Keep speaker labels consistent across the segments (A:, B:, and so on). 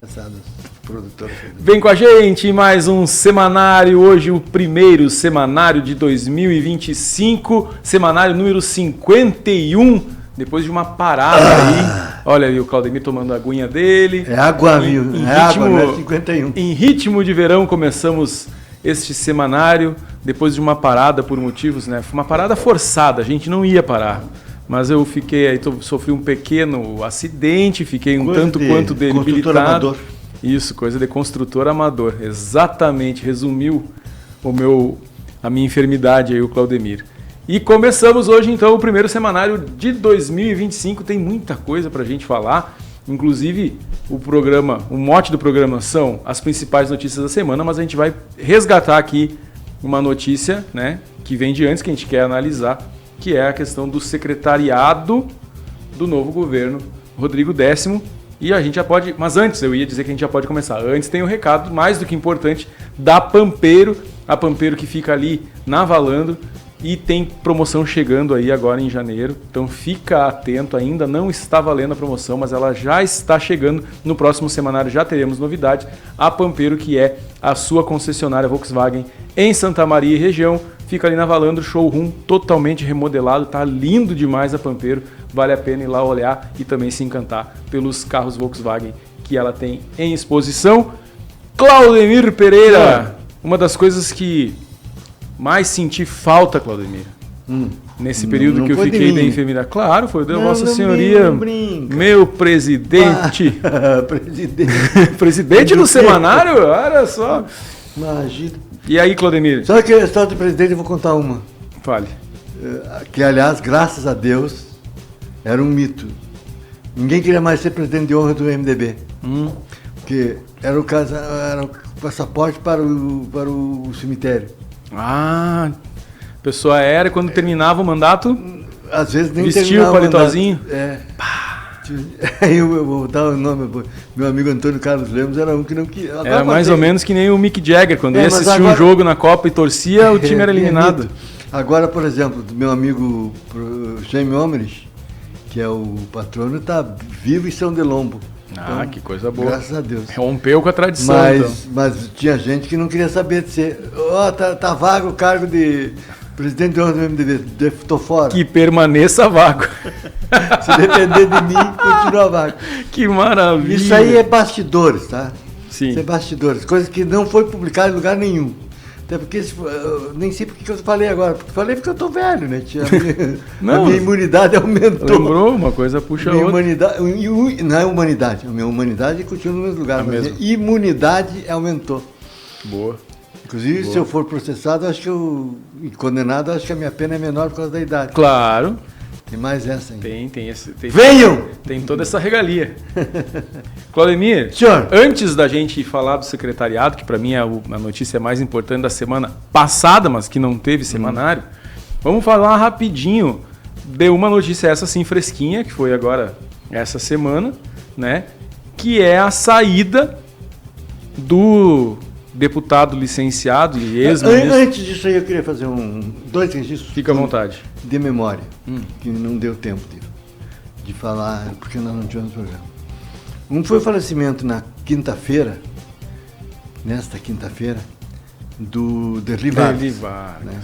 A: passadas, produtor.
B: Vem com a gente, mais um semanário, hoje o primeiro semanário de 2025, semanário número 51, depois de uma parada aí. Olha ali o Claudemir tomando a aguinha dele.
A: É água, viu? Água, não é 51.
B: Em ritmo de verão começamos este semanário, depois de uma parada por motivos, né? Foi uma parada forçada, a gente não ia parar. Mas eu fiquei aí, sofri um pequeno acidente, fiquei um tanto quanto debilitado. Isso, coisa de construtor amador. Exatamente, resumiu a minha enfermidade aí, o Claudemir. E começamos hoje, então, o primeiro semanário de 2025. Tem muita coisa pra gente falar. Inclusive, o mote do programa são as principais notícias da semana, mas a gente vai resgatar aqui uma notícia, né, que vem de antes, que a gente quer analisar, que é a questão do secretariado do novo governo, Rodrigo Décimo. E a gente já pode... Mas antes, eu ia dizer que a gente já pode começar. Antes tem um recado mais do que importante da Pampeiro, a Pampeiro que fica ali na Valandro, e tem promoção chegando aí agora em janeiro. Então fica atento, ainda não está valendo a promoção, mas ela já está chegando. No próximo semanário já teremos novidades. A Pampeiro, que é a sua concessionária Volkswagen em Santa Maria e região, fica ali na Valandro, showroom totalmente remodelado, tá lindo demais a Pampeiro, vale a pena ir lá olhar e também se encantar pelos carros Volkswagen que ela tem em exposição. Claudemir Pereira, uma das coisas que mais senti falta, Claudemir, nesse período que eu fiquei da enfermidade. Claro, foi da Vossa Senhoria, meu presidente. Presidente do semanário, olha só.
A: Imagina.
B: E aí, Claudemir?
A: Só que a história do presidente eu vou contar uma.
B: Fale.
A: Que, aliás, graças a Deus, era um mito. Ninguém queria mais ser presidente de honra do MDB. Porque era o passaporte para o cemitério.
B: Ah, a pessoa era, quando terminava o mandato,
A: às vezes nem
B: vestia o palitozinho.
A: Aí eu vou dar o nome, meu amigo Antônio Carlos Lemos era um que não queria.
B: Era mais ou menos que nem o Mick Jagger, quando ia assistir um jogo na Copa e torcia, o time era eliminado.
A: Agora, por exemplo, do meu amigo Jaime Omerich, que é o patrono, está vivo em São Delombo.
B: Então, que coisa boa.
A: Graças a Deus.
B: Rompeu com a tradição.
A: Mas tinha gente que não queria saber de ser. Tá vago o cargo de presidente de honra do MDB, tô fora.
B: Que permaneça vago.
A: Se depender de mim, continua vago.
B: Que maravilha.
A: Isso aí é bastidores, tá?
B: Sim.
A: Isso é bastidores, coisas que não foi publicado em lugar nenhum. Até porque, nem sei porque eu falei agora, porque eu tô velho, né? A minha imunidade aumentou.
B: Lembrou? Uma coisa puxa a outra.
A: Não é humanidade, a minha humanidade continua no mesmo lugar, mas a imunidade aumentou.
B: Boa.
A: Inclusive, se eu for processado, e condenado, acho que a minha pena é menor por causa da idade.
B: Claro.
A: Tem mais essa ainda.
B: Tem
A: Venham!
B: Tem toda essa regalia. Claudemir,
A: senhor,
B: antes da gente falar do secretariado, que para mim é a notícia mais importante da semana passada, mas que não teve semanário, vamos falar rapidinho de uma notícia essa sim fresquinha, que foi agora essa semana, né? Que é a saída do deputado licenciado e ex-ministro.
A: Antes disso aí, eu queria fazer dois registros.
B: Fica à vontade.
A: De memória, que não deu tempo de falar, porque nós não tivemos programa. Um foi o falecimento nesta quinta-feira, do Derli Vargas. Né?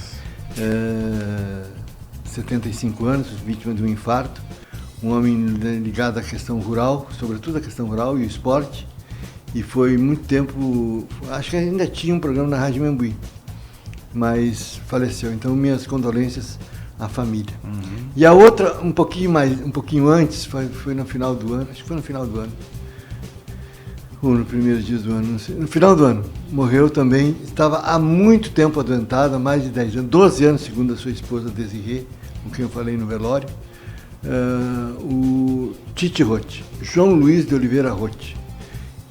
A: 75 anos, vítima de um infarto, um homem ligado à questão rural, sobretudo à questão rural e o esporte. E foi muito tempo, acho que ainda tinha um programa na Rádio Membuí, mas faleceu. Então, minhas condolências à família. E a outra, um pouquinho antes, foi no final do ano, acho que foi no final do ano, ou no primeiro dia do ano, não sei, no final do ano, morreu também, estava há muito tempo adoentada, mais de 10 anos, 12 anos, segundo a sua esposa Desirê, com quem eu falei no velório, o Tite Roth, João Luiz de Oliveira Roth,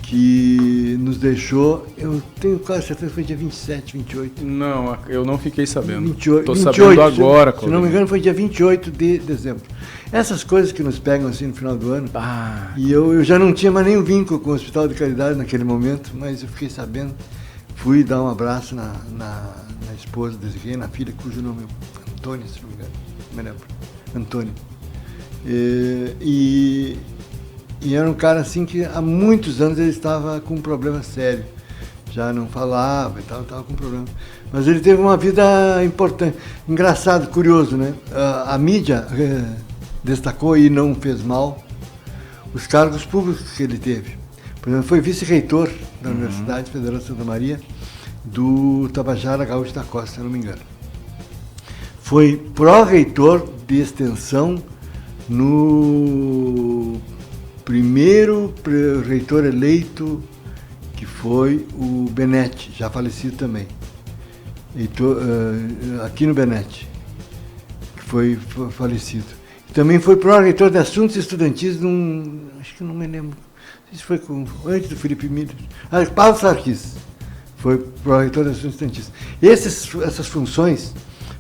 A: que nos deixou, eu tenho quase certeza que foi dia 27, 28.
B: Não, eu não fiquei sabendo.
A: 28,
B: sabendo agora.
A: Se não me engano, foi dia 28 de dezembro. Essas coisas que nos pegam assim no final do ano. E eu já não tinha mais nenhum vínculo com o Hospital de Caridade naquele momento, mas eu fiquei sabendo. Fui dar um abraço na esposa desse na filha, cujo nome é Antônio, se não me engano. Me lembro. Antônio. E era um cara assim que há muitos anos ele estava com um problema sério. Já não falava e tal, estava com problema. Mas ele teve uma vida importante. Engraçado, curioso, né? A mídia destacou e não fez mal os cargos públicos que ele teve. Por exemplo, foi vice-reitor da Universidade Federal de Santa Maria, do Tabajara Gaúcho da Costa, se eu não me engano. Foi pró-reitor de extensão no primeiro reitor eleito, que foi o Benetti, já falecido também, aqui no Benetti, que foi falecido. Também foi pró-reitor de assuntos estudantis, acho que não me lembro, isso foi antes do Felipe Miller, Paulo Sarquis, foi pró-reitor de assuntos estudantis. Essas funções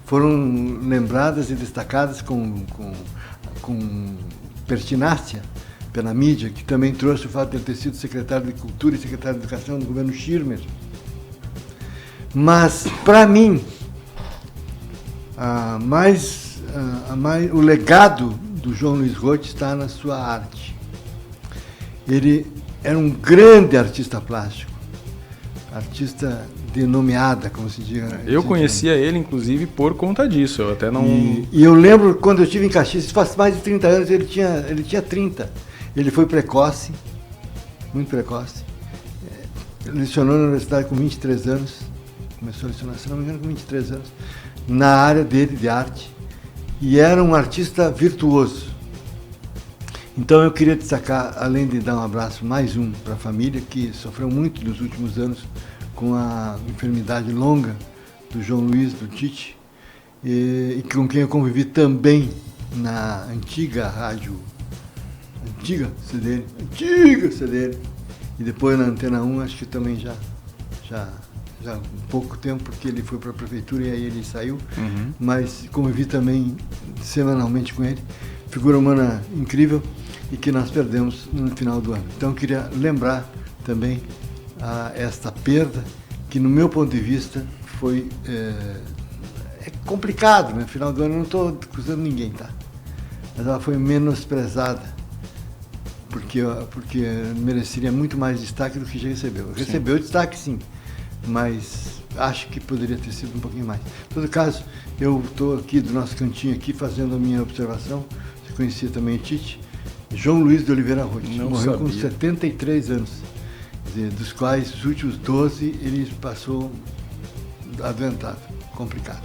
A: foram lembradas e destacadas com pertinácia pela mídia, que também trouxe o fato de ele ter sido secretário de Cultura e secretário de Educação do governo Schirmer. Mas, para mim, o legado do João Luiz Roth está na sua arte. Ele era um grande artista plástico, artista de nomeada, como se diz.
B: Eu conhecia ele, inclusive, por conta disso. Eu até não...
A: E eu lembro, quando eu estive em Caxias, faz mais de 30 anos, ele tinha 30. Ele foi precoce, muito precoce. Lecionou na universidade com 23 anos. Começou a lecionar, se não me engano, com 23 anos. Na área dele, de arte. E era um artista virtuoso. Então eu queria destacar, além de dar um abraço, mais um para a família, que sofreu muito nos últimos anos com a enfermidade longa do João Luiz, do Tite, e com quem eu convivi também na antiga rádio, antiga CDN, e depois na Antena 1, acho que também já há pouco tempo, porque ele foi para a prefeitura e aí ele saiu, mas convivi também semanalmente com ele, figura humana incrível, e que nós perdemos no final do ano. Então eu queria lembrar também esta perda, que no meu ponto de vista foi complicado, né? No final do ano eu não estou acusando ninguém, tá? Mas ela foi menosprezada, porque mereceria muito mais destaque do que já recebeu. Sim. Recebeu destaque, sim, mas acho que poderia ter sido um pouquinho mais. Em todo caso, eu estou aqui do nosso cantinho aqui fazendo a minha observação. Você conhecia também o Tite? João Luiz de Oliveira Roth, morreu com 73 anos, dos quais os últimos 12 ele passou adoentado, complicado.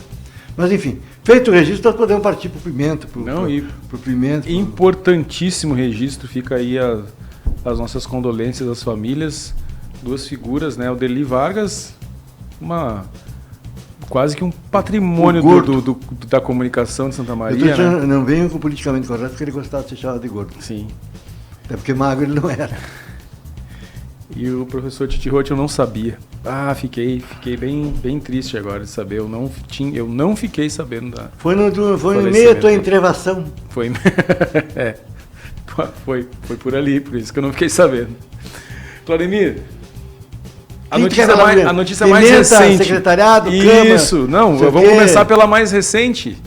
A: Mas enfim, feito o registro, nós podemos partir para o Pimenta. Pro Pimenta.
B: Importantíssimo registro, fica aí as nossas condolências às famílias, duas figuras, né? O Deli Vargas, quase que um patrimônio da comunicação de Santa Maria.
A: Não venho com o politicamente correto, porque ele gostava de ser chamado de gordo.
B: Sim.
A: Até porque magro ele não era.
B: E o professor Tite Roth eu não sabia. Fiquei bem triste agora de saber. Eu não fiquei sabendo da...
A: Foi no meio da tua entrevação.
B: Foi por ali, por isso que eu não fiquei sabendo. Claudemir, a notícia mais recente.
A: Secretariado,
B: isso, Câmara, vamos começar pela mais recente,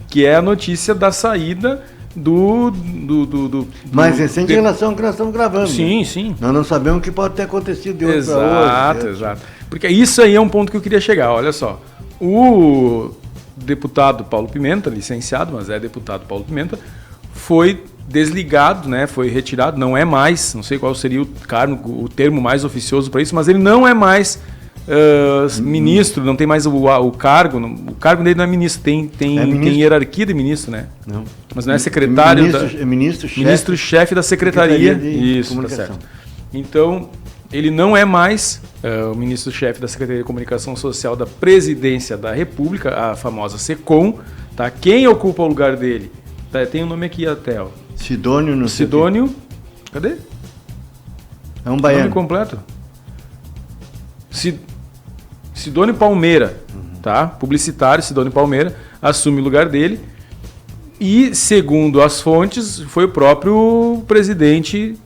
B: que é a notícia da saída do
A: mais recente em relação ao que nós estamos gravando.
B: Sim,
A: né?
B: Sim.
A: Nós não sabemos o que pode ter acontecido de hoje para hoje.
B: Exato. Porque isso aí é um ponto que eu queria chegar. Olha só, o deputado Paulo Pimenta, licenciado, mas é deputado Paulo Pimenta, foi desligado, né? Foi retirado, não é mais, não sei qual seria o termo mais oficioso para isso, mas ele não é mais ministro, não tem mais o cargo. O cargo dele não é ministro, tem hierarquia de ministro, né?
A: Não.
B: Mas não é secretário.
A: Ministro-chefe
B: da Secretaria.
A: Isso,
B: tá certo. Então, ele não é mais o ministro-chefe da Secretaria de Comunicação Social da Presidência da República, a famosa SECOM. Tá? Quem ocupa o lugar dele? Tá, tem o nome aqui até, ó.
A: Sidônio, não sei.
B: Sidônio. Cadê?
A: É um baiano.
B: Nome completo? Sidônio Palmeira, tá? Publicitário, Sidônio Palmeira, assume o lugar dele. E, segundo as fontes, foi o próprio presidente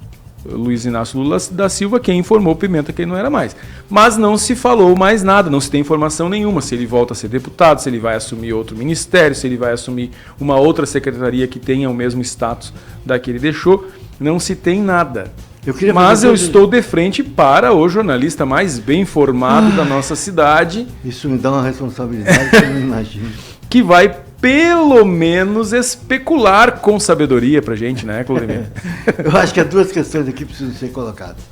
B: Luiz Inácio Lula da Silva quem informou o Pimenta que ele não era mais. Mas não se falou mais nada, não se tem informação nenhuma se ele volta a ser deputado, se ele vai assumir outro ministério, se ele vai assumir uma outra secretaria que tenha o mesmo status da que ele deixou. não se tem nada. Mas eu estou de frente para o jornalista mais bem informado da nossa cidade.
A: Isso me dá uma responsabilidade que eu não imagino.
B: Que vai, pelo menos, especular com sabedoria pra gente, né, Claudemir?
A: Eu acho que há duas questões aqui que precisam ser colocadas.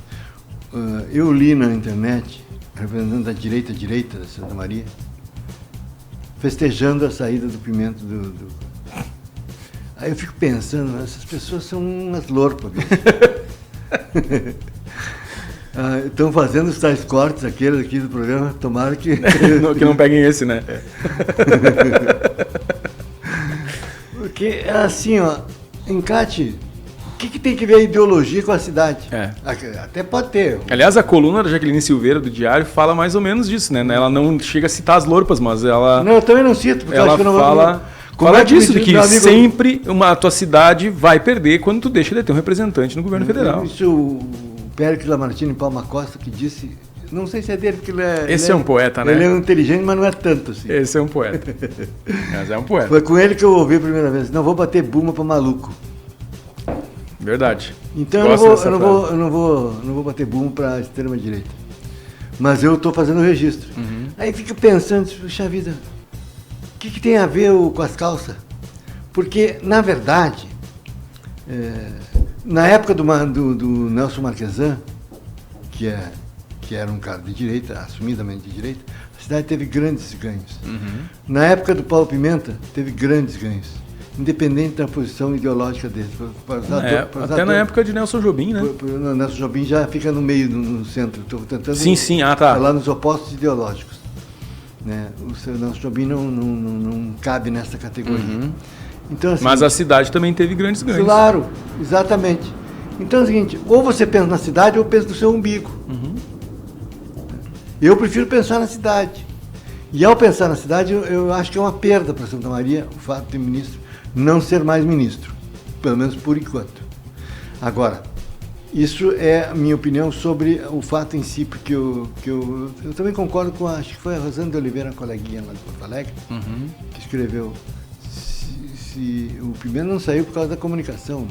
A: Eu li na internet, representando a direita da Santa Maria, festejando a saída do Pimenta Aí eu fico pensando, essas pessoas são umas lorpas. Estão fazendo os tais cortes, aqueles aqui do programa, tomara que...
B: que não peguem esse, né?
A: Porque, assim, encate, o que tem que ver a ideologia com a cidade? Até pode ter.
B: Aliás, a coluna da Jaqueline Silveira, do Diário, fala mais ou menos disso, né? Ela não chega a citar as lorpas, mas ela...
A: Não, eu também não cito, porque
B: ela
A: eu acho que eu não
B: fala... Fala disso, de que sempre a tua cidade vai perder quando tu deixa de ter um representante no governo federal.
A: Isso o Péricles Lamartine Palma Costa que disse, não sei se é dele, porque ele é...
B: Esse é um poeta, né?
A: Ele é inteligente, mas não é tanto assim.
B: Esse é um poeta. Mas é um poeta.
A: Foi com ele que eu ouvi a primeira vez, não vou bater buma para maluco.
B: Verdade.
A: Então eu não vou bater buma para a extrema direita. Mas eu estou fazendo o registro. Aí fico pensando, puxa vida... O que tem a ver com as calças? Porque, na verdade, na época do Nelson Marquesan, que era um cara de direita, assumidamente de direita, a cidade teve grandes ganhos. Na época do Paulo Pimenta, teve grandes ganhos, independente da posição ideológica dele.
B: Até na época de Nelson Jobim, né?
A: Nelson Jobim já fica no meio, no centro. Estou tentando
B: tá.
A: falar nos opostos ideológicos. Né? O seu Nelson Jobim não cabe nessa categoria. Então, assim,
B: mas a cidade também teve grandes ganhos.
A: Claro, exatamente. Então é o seguinte, ou você pensa na cidade ou pensa no seu umbigo. Eu prefiro pensar na cidade. E ao pensar na cidade, eu acho que é uma perda para Santa Maria o fato de ministro não ser mais ministro, pelo menos por enquanto. Agora, isso é a minha opinião sobre o fato em si, porque eu também concordo com, acho que foi a Rosana de Oliveira, a coleguinha lá de Porto Alegre, que escreveu, se o Pimenta não saiu por causa da comunicação.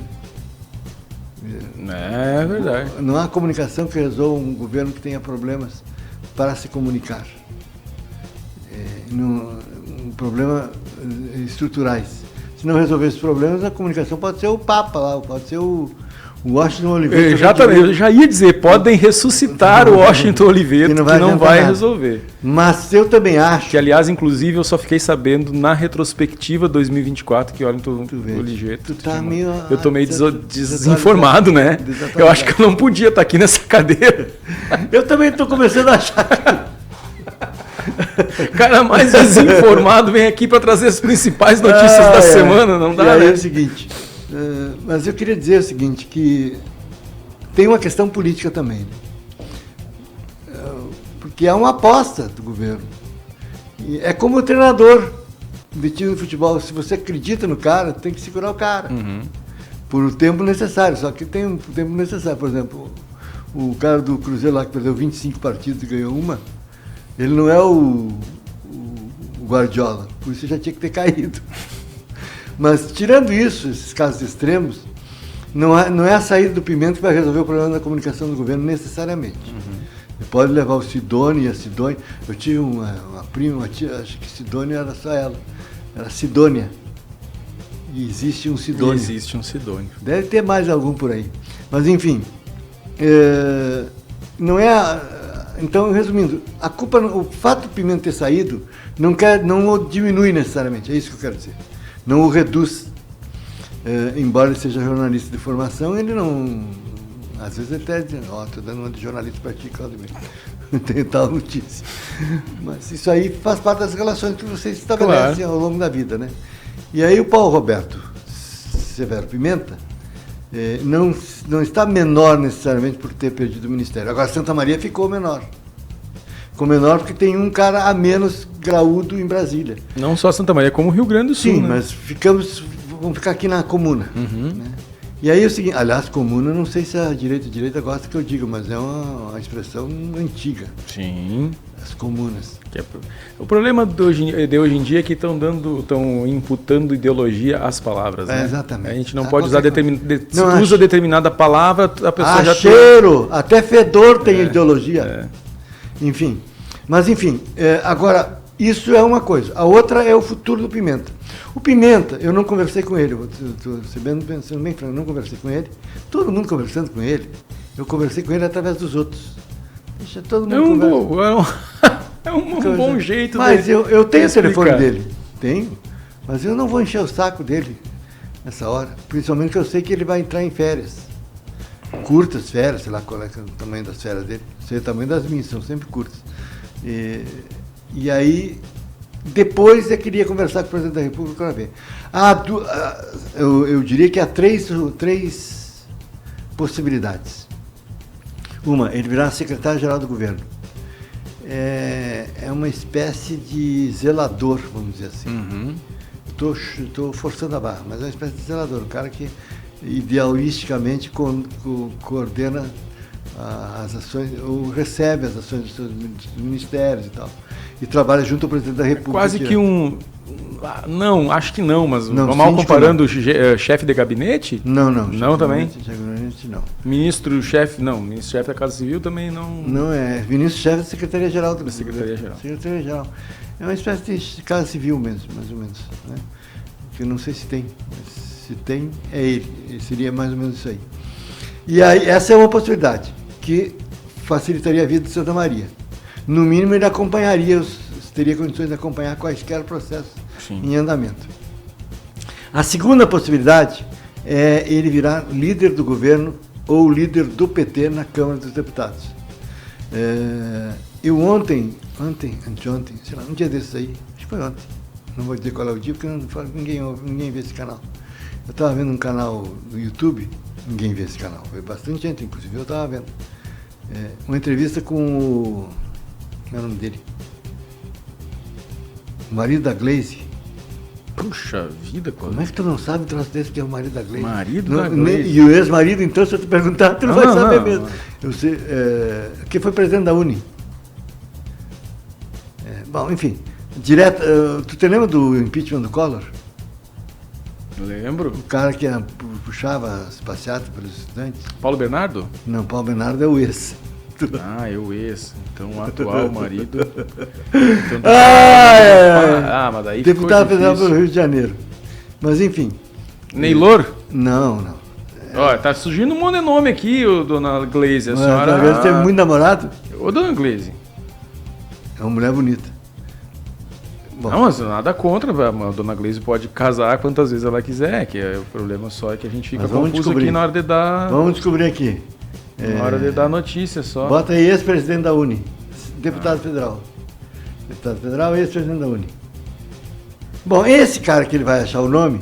B: Né? É verdade.
A: Não há comunicação que resolva um governo que tenha problemas para se comunicar. Problemas estruturais. Se não resolver esses problemas, a comunicação pode ser o Papa lá, pode ser o Washington Oliveira.
B: Eu já ia dizer, podem ressuscitar o Washington Oliveira, que não vai resolver.
A: Mas eu também acho...
B: Que, aliás, inclusive, eu só fiquei sabendo na retrospectiva 2024, que Washington Oliveira... Eu tô meio desinformado, né? Eu acho que eu não podia estar aqui nessa cadeira.
A: Eu também estou começando a achar que...
B: O cara mais desinformado vem aqui para trazer as principais notícias da semana, não dá,
A: né?
B: É
A: o seguinte... mas eu queria dizer o seguinte, que tem uma questão política também. Porque é uma aposta do governo. E é como o treinador de time de futebol. Se você acredita no cara, tem que segurar o cara. Por o tempo necessário. Só que tem um tempo necessário. Por exemplo, o cara do Cruzeiro lá que perdeu 25 partidos e ganhou uma, ele não é o Guardiola. Por isso já tinha que ter caído. Mas, tirando isso, esses casos extremos, não é a saída do Pimenta que vai resolver o problema da comunicação do governo necessariamente. Ele pode levar o Sidônio e a Sidônia. Eu tive uma prima, uma tia, acho que Sidônia era só ela. Era Sidônia. E existe um Sidônio. Deve ter mais algum por aí. Mas, enfim, não é... Então, resumindo, a culpa, o fato do Pimenta ter saído não o diminui necessariamente, é isso que eu quero dizer. Não o reduz. Embora ele seja jornalista de formação, ele não... Às vezes ele até diz, estou dando uma de jornalista para ti, Claudemir. Tem tal notícia. Mas isso aí faz parte das relações que vocês estabelecem ao longo da vida, né? E aí o Paulo Roberto Severo Pimenta não está menor necessariamente por ter perdido o ministério. Agora, Santa Maria ficou menor. Ficou menor porque tem um cara a menos graúdo em Brasília.
B: Não só Santa Maria, como o Rio Grande do Sul.
A: Sim,
B: né?
A: Mas vamos ficar aqui na comuna. Né? E aí é o seguinte, aliás, comuna, não sei se a direita gosta que eu diga, mas é uma expressão antiga.
B: Sim.
A: As comunas.
B: O problema de hoje em dia é que estão imputando ideologia às palavras, né?
A: Exatamente.
B: A gente não pode usar se usa determinada palavra, a pessoa já
A: cheiro, até fedor tem ideologia. Enfim. Mas, enfim, agora, isso é uma coisa. A outra é o futuro do Pimenta. O Pimenta, eu não conversei com ele, estou sendo bem franco, eu não conversei com ele. Todo mundo conversando com ele. Eu conversei com ele através dos outros. Deixa todo mundo
B: é um bom jeito.
A: Mas eu tenho o telefone dele. Tenho. Mas eu não vou encher o saco dele nessa hora. Principalmente que eu sei que ele vai entrar em férias. Curtas férias, sei lá qual é o tamanho das férias dele. Sei o tamanho das minhas, são sempre curtas. E aí, depois eu queria conversar com o presidente da República para ver. Eu diria que há três possibilidades. Uma, ele virar secretário-geral do governo. É uma espécie de zelador, vamos dizer assim. Estou forçando a barra, mas é uma espécie de zelador, um cara que idealisticamente coordena as ações, ou recebe as ações dos ministérios e tal, e trabalha junto ao presidente da República.
B: Quase que não, acho que não, mas mal comparando o chefe de gabinete?
A: Não
B: também?
A: Chefe de gabinete, não.
B: Ministro-chefe da Casa Civil também não...
A: Não é, ministro-chefe da Secretaria-Geral.
B: Secretaria-Geral.
A: É uma espécie de Casa Civil mesmo, mais ou menos, né? Que eu não sei se tem, mas se tem, é ele seria mais ou menos isso aí. E aí, essa é uma possibilidade, que facilitaria a vida de Santa Maria. No mínimo, ele teria condições de acompanhar quaisquer processos em andamento. A segunda possibilidade é ele virar líder do governo ou líder do PT na Câmara dos Deputados. Eu anteontem, sei lá, um dia desses aí, acho que foi ontem, não vou dizer qual é o dia, porque ninguém vê esse canal. Eu estava vendo um canal no YouTube, ninguém vê esse canal, foi bastante gente, inclusive eu estava vendo. Uma entrevista com o... Como é o nome dele? O marido da Glaze.
B: Puxa vida,
A: como é que tu não sabe o troço desse que é o marido da Glaze?
B: Marido da Glaze.
A: E o ex-marido, então, se eu te perguntar, tu não vai saber mesmo. Eu sei, que foi presidente da Uni. Bom, enfim, tu te lembra do impeachment do Collor?
B: Lembro.
A: O cara que puxava as passeatas pelos estudantes.
B: Paulo Bernardo?
A: Não, Paulo Bernardo é o ex.
B: É o ex. Então, o atual marido.
A: Mas daí deputado federal pelo Rio de Janeiro. Mas, enfim.
B: Neylor?
A: Não.
B: Tá surgindo um monte de nome aqui, dona Glaze. A senhora...
A: Talvez teve muito namorado.
B: Ô, dona Glaze.
A: É uma mulher bonita.
B: Bom. Não, mas nada contra, a dona Glaze pode casar quantas vezes ela quiser, que o problema só é que a gente fica confuso aqui na hora de dar...
A: Vamos descobrir aqui.
B: Na hora de dar notícia só.
A: Bota aí ex-presidente da Uni, deputado federal. Deputado federal e ex-presidente da Uni. Bom, esse cara que ele vai achar o nome,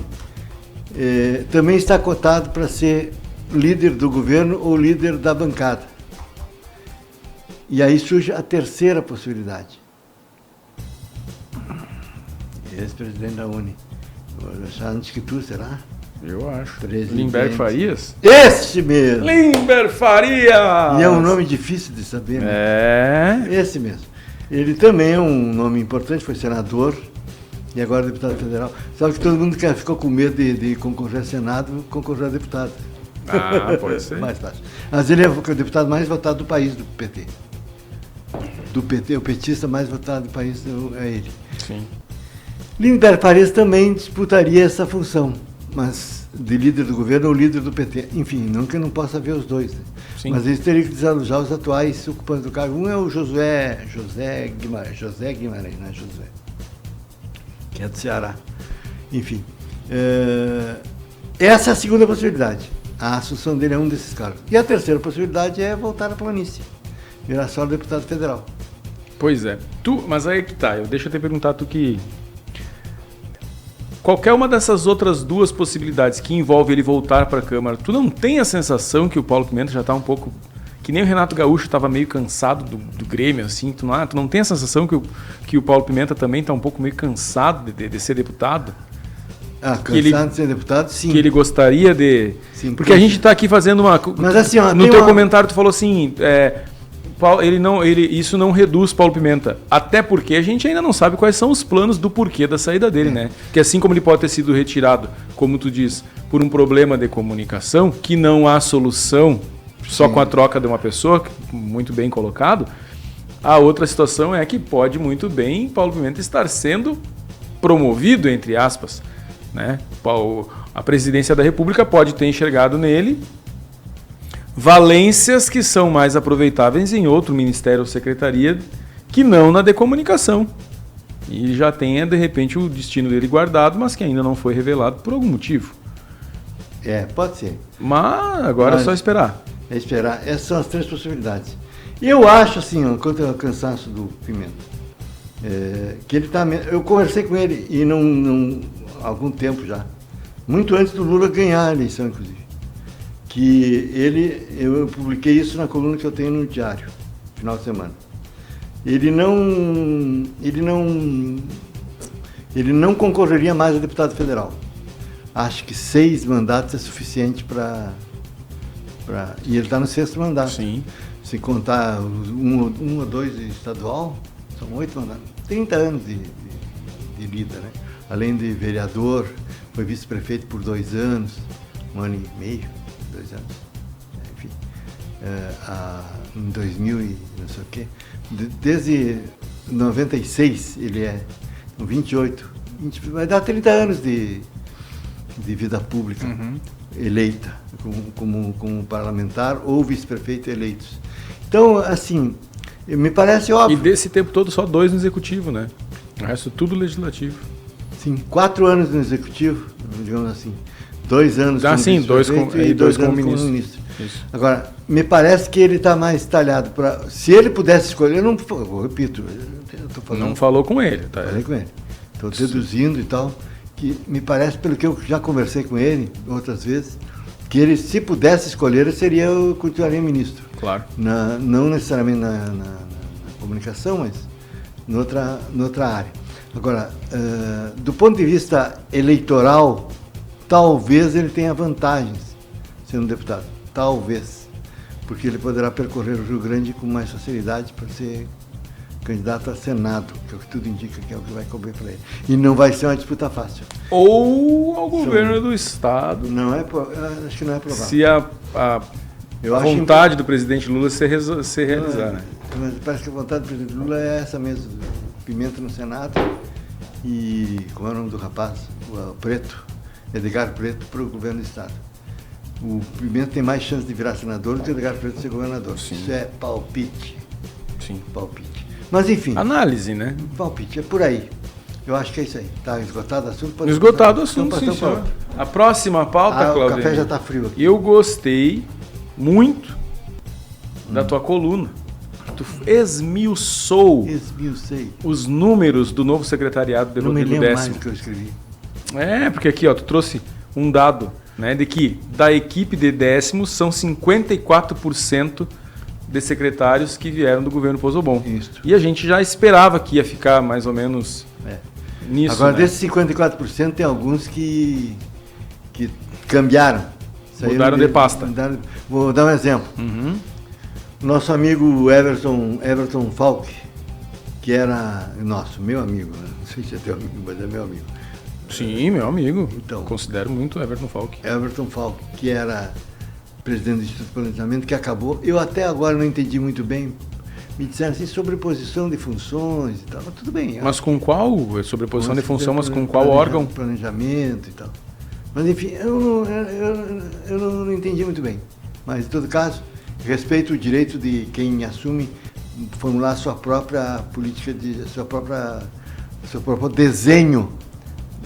A: também está cotado para ser líder do governo ou líder da bancada. E aí surge a terceira possibilidade. Ex-presidente da Uni. Vou achar antes que tu, será?
B: Eu acho. Limber Farias?
A: Esse mesmo!
B: Limber Farias!
A: E é um nome difícil de saber, né? Esse mesmo. Ele também é um nome importante, foi senador e agora deputado federal. Sabe que todo mundo ficou com medo de concorrer a Senado, concorrer a deputado.
B: Pode ser.
A: Mais fácil. Mas ele é o deputado mais votado do país, do PT. Do PT, o petista mais votado do país é ele.
B: Sim.
A: Limber Farias também disputaria essa função, mas de líder do governo ou líder do PT. Enfim, não que não possa ver os dois. Né? Mas eles teriam que desalojar os atuais ocupantes do cargo. Um é o José Guimarães, né? José, que é do Ceará. Enfim, essa é a segunda possibilidade. A assunção dele é um desses cargos. E a terceira possibilidade é voltar à planície, virar só deputado federal.
B: Pois é. Mas aí que tá, deixa eu te perguntar, tu que... Qualquer uma dessas outras duas possibilidades que envolve ele voltar para a Câmara, tu não tem a sensação que o Paulo Pimenta já está um pouco... Que nem o Renato Gaúcho estava meio cansado do Grêmio, assim? Tu não tem a sensação que o Paulo Pimenta também está um pouco meio cansado de ser deputado?
A: Cansado de ser deputado, sim.
B: Que ele gostaria de...
A: Sim,
B: porque a gente está aqui fazendo uma...
A: Mas assim, ó,
B: no teu comentário tu falou assim, isso não reduz Paulo Pimenta, até porque a gente ainda não sabe quais são os planos do porquê da saída dele, né? Que assim como ele pode ter sido retirado, como tu diz, por um problema de comunicação, que não há solução só com a troca de uma pessoa, muito bem colocado, a outra situação é que pode muito bem Paulo Pimenta estar sendo promovido, entre aspas, né? A presidência da República pode ter enxergado nele valências que são mais aproveitáveis em outro ministério ou secretaria que não na de comunicação. E já tenha, de repente, o destino dele guardado, mas que ainda não foi revelado por algum motivo.
A: Pode ser.
B: Mas agora é só esperar.
A: É esperar. Essas são as 3 possibilidades. E eu acho, assim, quanto ao cansaço do Pimenta, que ele está... Eu conversei com ele e há algum tempo já, muito antes do Lula ganhar a eleição, inclusive, eu publiquei isso na coluna que eu tenho no Diário, final de semana. Ele não concorreria mais a deputado federal. Acho que 6 mandatos é suficiente para... E ele está no 6º mandato.
B: Sim.
A: Se contar um ou 2 estadual, são 8 mandatos. 30 anos de lida, né? Além de vereador, foi vice-prefeito por 2 anos, 1 ano e meio, 2 anos. Enfim, em 2000 e não sei o quê. Desde 96, ele é 28, vai dar 30 anos de vida pública, eleita, como parlamentar ou vice-prefeito eleitos. Então, assim, me parece óbvio.
B: E desse tempo todo, só 2 no executivo, né? O resto tudo legislativo.
A: Sim, 4 anos no executivo, digamos assim. 2 anos como vice-prefeito e 2 anos como ministro.
B: Isso.
A: Agora, me parece que ele está mais talhado para... Se ele pudesse escolher, eu repito, eu tô falando,
B: não falou com ele, tá?
A: Falei com ele. Estou deduzindo e tal, que me parece, pelo que eu já conversei com ele outras vezes, que ele, se pudesse escolher, eu continuaria ministro.
B: Claro.
A: Não necessariamente na comunicação, mas noutra área. Agora, do ponto de vista eleitoral, talvez ele tenha vantagens sendo deputado. Talvez. Porque ele poderá percorrer o Rio Grande com mais facilidade para ser candidato a Senado, que é o que tudo indica que é o que vai cobrir para ele. E não vai ser uma disputa fácil.
B: Ou ao governo do Estado.
A: Acho que não é provável.
B: Se a vontade do presidente Lula se realizar, né?
A: Mas parece que a vontade do presidente Lula é essa mesmo. Pimenta no Senado e, como é o nome do rapaz? O Preto, Edgar Preto, para o governo do Estado. O Pimenta tem mais chance de virar senador do que o Edgar Preto ser governador.
B: Sim.
A: Isso é palpite.
B: Sim.
A: Palpite. Mas, enfim.
B: Análise, né?
A: Palpite, é por aí. Eu acho que é isso aí. Está esgotado o assunto?
B: Esgotado o assunto, sim, senhor. A próxima pauta, Claudio.
A: O café já está frio aqui.
B: Eu gostei muito da tua coluna. Tu esmiuçou os números do novo secretariado de Rodrigo Décimo.
A: Não me lembro mais do que eu escrevi.
B: Porque aqui, tu trouxe um dado, né, de que da equipe de Décimo são 54% de secretários que vieram do governo Pozobon.
A: Isso.
B: E a gente já esperava que ia ficar mais ou menos nisso.
A: Agora,
B: né?
A: desses 54%, tem alguns que cambiaram.
B: Mudaram de pasta.
A: Vou dar um exemplo. Nosso amigo Everton Falck, que era meu amigo, né? Não sei se é teu amigo, mas é meu amigo.
B: Sim, meu amigo.
A: Então,
B: considero muito Everton Falck.
A: Everton Falck, que era presidente do Instituto de Planejamento, que acabou. Eu até agora não entendi muito bem. Me disseram assim, sobreposição de funções e tal. Mas tudo bem.
B: Mas com qual? Sobreposição de função, mas com qual órgão?
A: Planejamento e tal. Mas enfim, eu não entendi muito bem. Mas em todo caso, respeito o direito de quem assume formular sua própria política, seu próprio desenho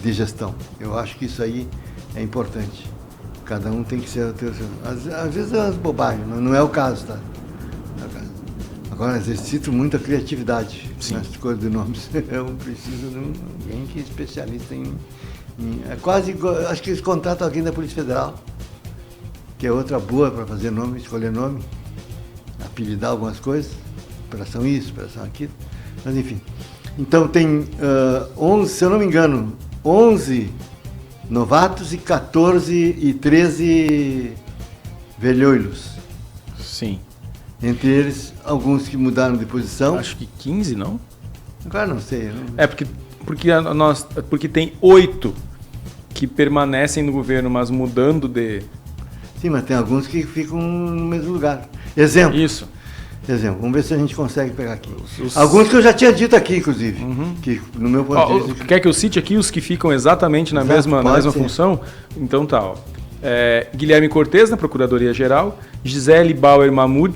A: de gestão. Eu acho que isso aí é importante. Cada um tem que ser o teu. Às vezes é umas bobagens, não é o caso, tá? Não é o caso. Agora, exercito muita criatividade nas coisas de nomes. Eu preciso de alguém que é especialista em acho que eles contratam alguém da Polícia Federal, que é outra boa para fazer nome, escolher nome, apelidar algumas coisas, operação isso, operação aquilo, mas enfim. Então tem 11, se eu não me engano, 11 novatos e 14 e 13 velhoilos.
B: Sim.
A: Entre eles, alguns que mudaram de posição.
B: Acho que 15, não?
A: Agora não sei. Não...
B: É porque tem 8 que permanecem no governo, mas mudando de...
A: Sim, mas tem alguns que ficam no mesmo lugar. Exemplo.
B: Isso.
A: Exemplo, vamos ver se a gente consegue pegar aqui. Alguns que eu já tinha dito aqui, inclusive. Que no meu ponto de vista...
B: Quer que eu cite aqui os que ficam exatamente na mesma função? Então tá, ó. Guilherme Cortes, na Procuradoria-Geral, Gisele Bauer Mahmoud,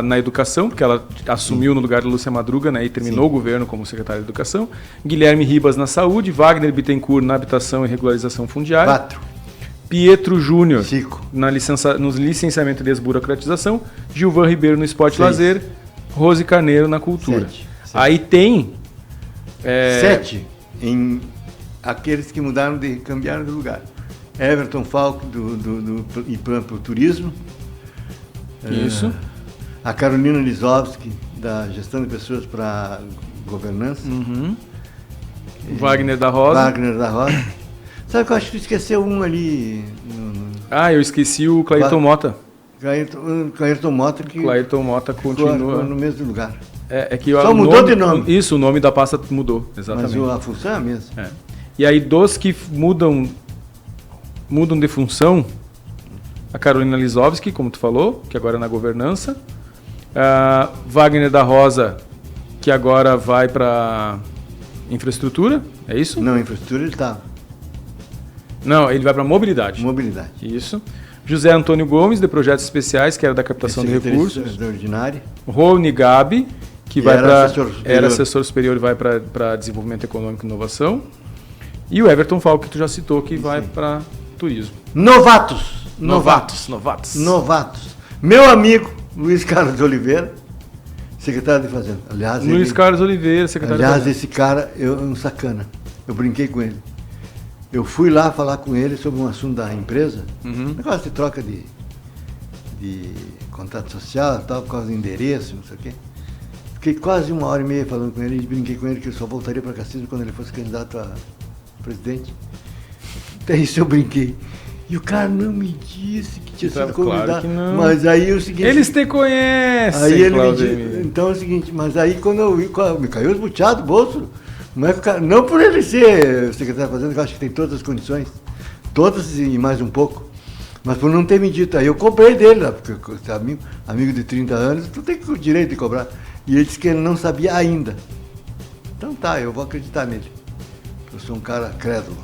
B: na Educação, porque ela assumiu no lugar de Lúcia Madruga, né, e terminou o governo como secretária de Educação, Guilherme Ribas na Saúde, Wagner Bittencourt na Habitação e Regularização Fundiária,
A: 4.
B: Pietro Júnior no licenciamento e desburocratização, Gilvan Ribeiro no Esporte e Lazer, Rose Carneiro na Cultura.
A: 7.
B: Aí tem...
A: 7 em aqueles que cambiaram de lugar. Everton Falco do IPAM para o Turismo.
B: Isso.
A: A Carolina Lisowski, da Gestão de Pessoas para Governança.
B: Wagner da Rosa.
A: Sabe que eu acho que tu esqueceu um ali.
B: Eu esqueci o Clayton Mota.
A: Clayton Mota que
B: Clayton Mota continua
A: no mesmo lugar.
B: Que
A: só mudou de nome.
B: Isso, o nome da pasta mudou, exatamente.
A: Mas a função é a mesma.
B: E aí, dos que mudam de função, a Carolina Lisowski, como tu falou, que agora é na governança. Wagner da Rosa, que agora vai para infraestrutura, é isso?
A: Não, infraestrutura ele está.
B: Não, ele vai para mobilidade.
A: Mobilidade.
B: Isso. José Antônio Gomes, de Projetos Especiais, que era da captação de recursos.
A: Extraordinário.
B: Rony Gabi, que vai para...
A: Era
B: assessor superior e vai para Desenvolvimento Econômico e Inovação. E o Everton Falco, que tu já citou, que vai para Turismo.
A: Novatos. Meu amigo Luiz Carlos Oliveira, secretário de Fazenda. Aliás,
B: Carlos Oliveira, secretário de Fazenda.
A: Aliás, esse cara é um sacana. Eu brinquei com ele. Eu fui lá falar com ele sobre um assunto da empresa, negócio de troca de contrato social, tal, por causa do endereço, não sei o quê. Fiquei quase 1h30 falando com ele e brinquei com ele que eu só voltaria para Caxias quando ele fosse candidato a presidente. Até isso eu brinquei. E o cara não me disse que tinha sido convidado.
B: Claro que não.
A: Mas aí o seguinte...
B: Eles te conhecem,
A: aí ele me disse, então é o seguinte, mas aí quando eu vi, me caiu esbuchado o bolso. Não por ele ser secretário da Fazenda, que eu acho que tem todas as condições. Todas e mais um pouco. Mas por não ter me dito. Aí eu cobrei dele, porque você é amigo de 30 anos, tu tem o direito de cobrar. E ele disse que ele não sabia ainda. Então tá, eu vou acreditar nele. Eu sou um cara crédulo.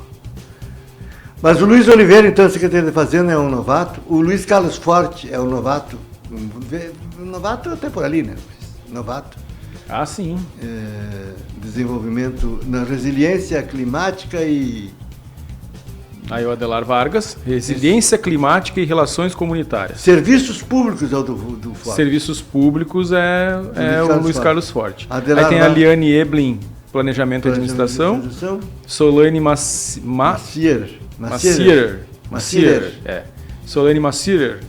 A: Mas o Luiz Oliveira, então, secretário de Fazenda, é um novato. O Luiz Carlos Forte é um novato. Um novato até por ali, né? Novato.
B: Sim.
A: Desenvolvimento na resiliência climática e...
B: Aí o Adelar Vargas, resiliência climática e relações comunitárias.
A: Serviços públicos é o do Forte.
B: Serviços públicos é o Luiz Carlos Forte.
A: Adelar
B: aí tem a Liane Eblin, Planejamento e Administração. Solane Macierer. Solane Macierer,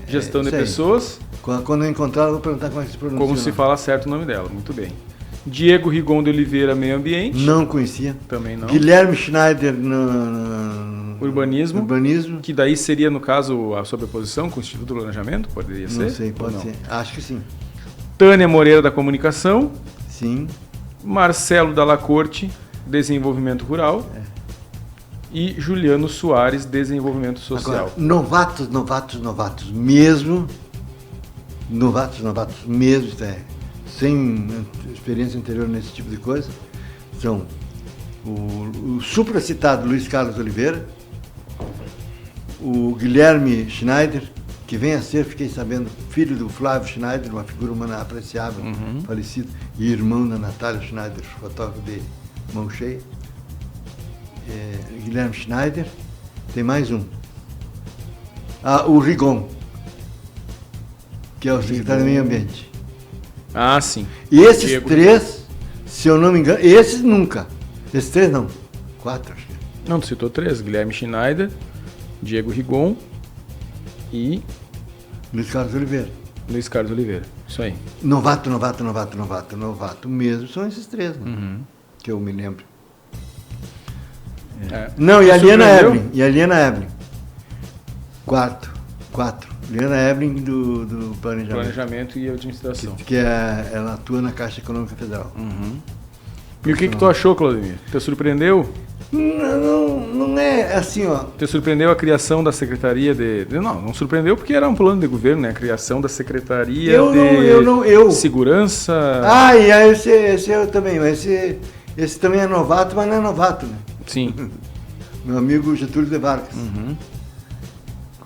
B: Gestão de Pessoas.
A: Quando eu encontrar, eu vou perguntar como é que se pronuncia.
B: Como se fala certo o nome dela, muito bem. Diego Rigon de Oliveira, Meio Ambiente.
A: Não conhecia.
B: Também não.
A: Guilherme Schneider no
B: Urbanismo. Que daí seria, no caso, a sobreposição com o Instituto do Planejamento? Poderia ser?
A: Não sei, pode ser. Acho que sim.
B: Tânia Moreira da Comunicação.
A: Sim.
B: Marcelo Dalla Corte, Desenvolvimento Rural. E Juliano Soares, Desenvolvimento Social.
A: Agora, novatos mesmo. Novatos mesmo, sem experiência anterior nesse tipo de coisa, são o supracitado Luiz Carlos Oliveira, o Guilherme Schneider, que vem a ser, fiquei sabendo, filho do Flávio Schneider, uma figura humana apreciável, falecido, e irmão da Natália Schneider, fotógrafo de mão cheia. Guilherme Schneider, tem mais um. O Rigon, que é o secretário do Meio Ambiente.
B: Sim.
A: E esses três, se eu não me engano, esses nunca. Esses três não. 4, acho que.
B: Não, tu citou 3. Guilherme Schneider, Diego Rigon e...
A: Luiz Carlos Oliveira.
B: Isso aí.
A: Novato mesmo. São esses 3, né? Que eu me lembro. Não, e a Liana Eblin. Quatro. Liana Eblin do Planejamento.
B: Planejamento e Administração.
A: Ela atua na Caixa Econômica Federal.
B: E o que tu achou, Claudemir? Te surpreendeu?
A: Não é assim, ó.
B: Te surpreendeu a criação da Secretaria de... Não surpreendeu porque era um plano de governo, né? A criação da Secretaria de Segurança...
A: E aí esse eu também, mas esse também é novato, mas não é novato, né?
B: Sim.
A: Meu amigo Getúlio de Vargas.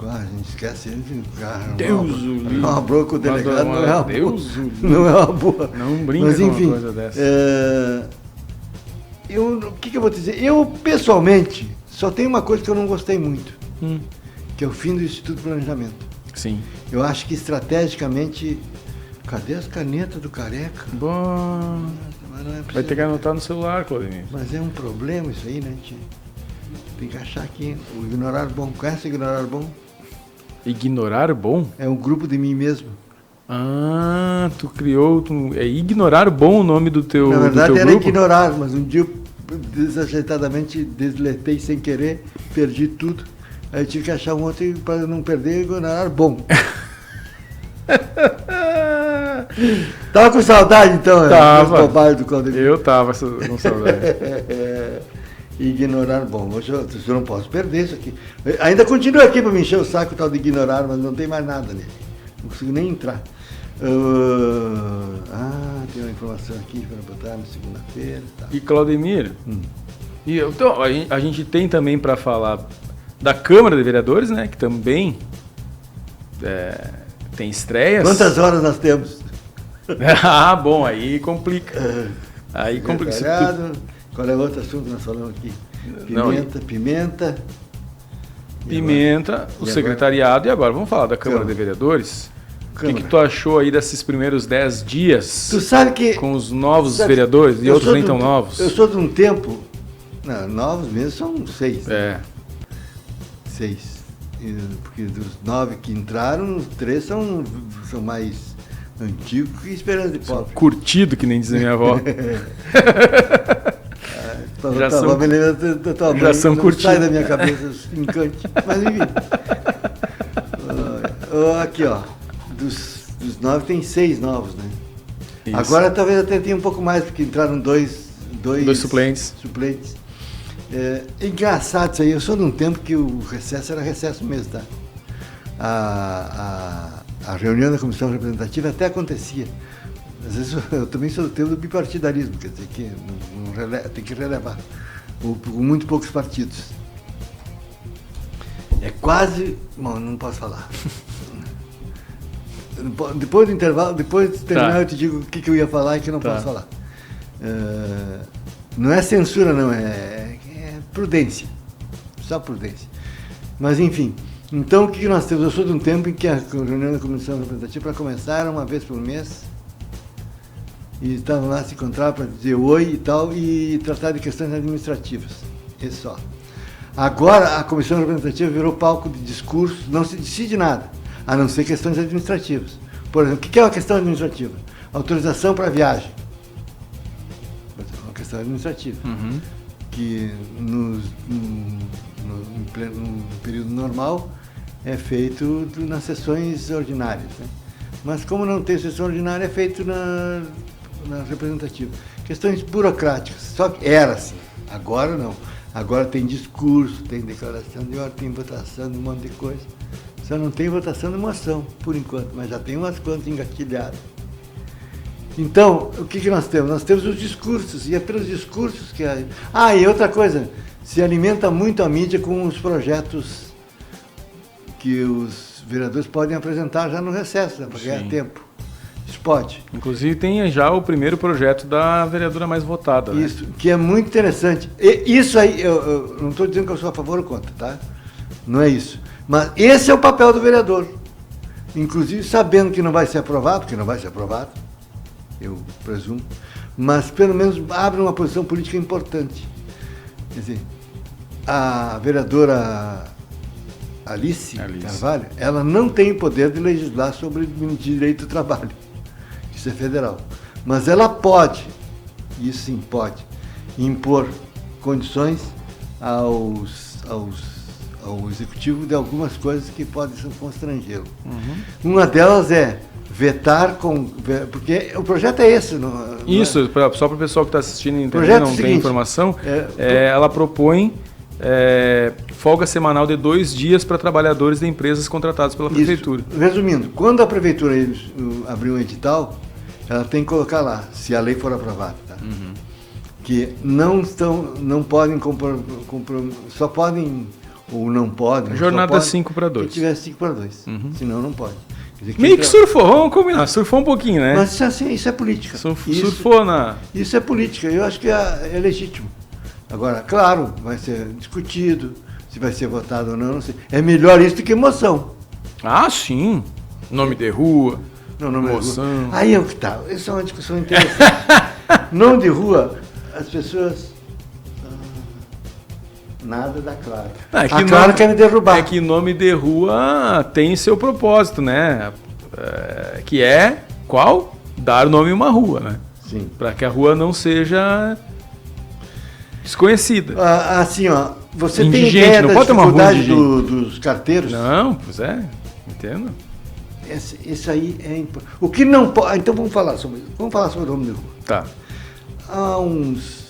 A: A gente esquece ele,
B: Deus o livre.
A: Uma bronca com o delegado não é uma boa.
B: Não
A: é uma boa.
B: Não brinca
A: mas, enfim,
B: com uma coisa dessa.
A: O que eu vou te dizer? Eu, pessoalmente, só tem uma coisa que eu não gostei muito, que é o fim do Instituto de Planejamento.
B: Sim.
A: Eu acho que estrategicamente... Cadê as canetas do Careca?
B: Bom... Vai ter que anotar no celular, Claudemir.
A: Mas é um problema isso aí, né, tia? Tem que achar aqui. O Ignorar Bom. Conhece o Ignorar Bom?
B: Ignorar Bom?
A: É um grupo de mim mesmo.
B: Tu criou... É Ignorar Bom o nome do teu grupo?
A: Na verdade era Ignorar, mas um dia eu desajeitadamente desletei sem querer, perdi tudo. Aí eu tive que achar um outro para não perder Ignorar Bom. Tava com saudade então?
B: Tava.
A: Do Claudemir.
B: Eu tava com saudade.
A: Ignorar Bom. Hoje eu não posso perder isso aqui. Ainda continua aqui para me encher o saco tal de Ignorar, mas não tem mais nada nele. Não consigo nem entrar. Tem uma informação aqui para botar na segunda-feira. Tá.
B: E Claudemir, então, a gente tem também para falar da Câmara de Vereadores, né? Que também tem estreias.
A: Quantas horas nós temos?
B: Bom, aí complica. Aí complica.
A: Qual é o outro assunto que nós falamos aqui? Pimenta,
B: o secretariado, e agora vamos falar da Câmara de Vereadores. O que tu achou aí desses primeiros 10 dias?
A: Tu sabe que...
B: Com os novos vereadores e outros nem tão novos?
A: Eu sou de um tempo... Não, novos mesmo são 6. 6. Porque dos 9 que entraram, 3 são mais antigos que Esperança de Pobre.
B: Curtido, que nem diz a minha avó. Já são curtidos.
A: Sai da minha cabeça os encantes. Mas enfim. Aqui, ó. Dos 9 tem 6 novos, né? Isso. Agora talvez até tenha um pouco mais, porque entraram dois
B: suplentes.
A: Engraçado isso aí. Eu sou de um tempo que o recesso era recesso mesmo, tá? A reunião da comissão representativa até acontecia. Às vezes eu também sou do tempo do bipartidarismo, quer dizer que tem que relevar. Com muito poucos partidos. É quase... Bom, não posso falar. Depois do intervalo, depois de terminar, eu te digo o que eu ia falar e que eu não posso falar. Não é censura, não, é prudência. Só prudência. Mas, enfim. Então, o que nós temos? Eu sou de um tempo em que a reunião da comissão representativa, para começar, era uma vez por mês. E estavam lá se encontrar para dizer oi e tal, e tratar de questões administrativas. Isso só. Agora, a comissão representativa virou palco de discurso, não se decide nada, a não ser questões administrativas. Por exemplo, o que é uma questão administrativa? Autorização para viagem. Uma questão administrativa. Que no período normal é feito nas sessões ordinárias, né? Mas como não tem sessão ordinária, é feito na representativa. Questões burocráticas, só que era assim, agora não. Agora tem discurso, tem declaração de ordem, tem votação de um monte de coisa. Só não tem votação de moção, por enquanto, mas já tem umas quantas engatilhadas. Então, o que nós temos? Nós temos os discursos, e é pelos discursos que... e outra coisa, se alimenta muito a mídia com os projetos que os vereadores podem apresentar já no recesso, né, para ganhar tempo. Isso pode.
B: Inclusive tem já o primeiro projeto da vereadora mais votada.
A: Isso, né? Que é muito interessante. Isso aí, eu não estou dizendo que eu sou a favor ou contra, tá? Não é isso. Mas esse é o papel do vereador. Inclusive sabendo que não vai ser aprovado, eu presumo, mas pelo menos abre uma posição política importante. Quer dizer, a vereadora Alice Carvalho, ela não tem o poder de legislar sobre direito do trabalho. Isso é federal. Mas ela pode, isso sim pode, impor condições ao executivo de algumas coisas que podem constrangê-lo. Uma delas é vetar porque o projeto é esse.
B: Isso, só para o pessoal que está assistindo e entender, não tem informação, ela propõe folga semanal de 2 dias para trabalhadores de empresas contratadas pela prefeitura.
A: Isso. Resumindo, quando a prefeitura abrir um edital, ela tem que colocar lá, se a lei for aprovada, tá? Que não podem só podem ou não podem.
B: Jornada 5/2.
A: Se tiver 5/2, senão não pode. Dizer,
B: meio que surfou, vamos combinar, surfou um pouquinho, né?
A: Mas isso é política.
B: Surfou na...
A: Isso é política, eu acho que é legítimo. Agora, claro, vai ser discutido, se vai ser votado ou não sei. É melhor isso do que moção.
B: Ah, sim. Nome de rua,
A: moção. Aí é o que tá. Essa é uma discussão interessante. Nome de rua, as pessoas... Nada dá claro.
B: Claro quer me derrubar. É que nome de rua tem seu propósito, né? Que é qual? Dar nome a uma rua, né?
A: Sim.
B: Para que a rua não seja desconhecida.
A: Assim, ó, você
B: indigente,
A: tem ideia
B: não
A: da
B: pode ter uma rua
A: dos carteiros?
B: Não, pois é, entendo.
A: Esse aí é importante. O que não pode... Então vamos falar sobre o nome de rua.
B: Tá.
A: Há uns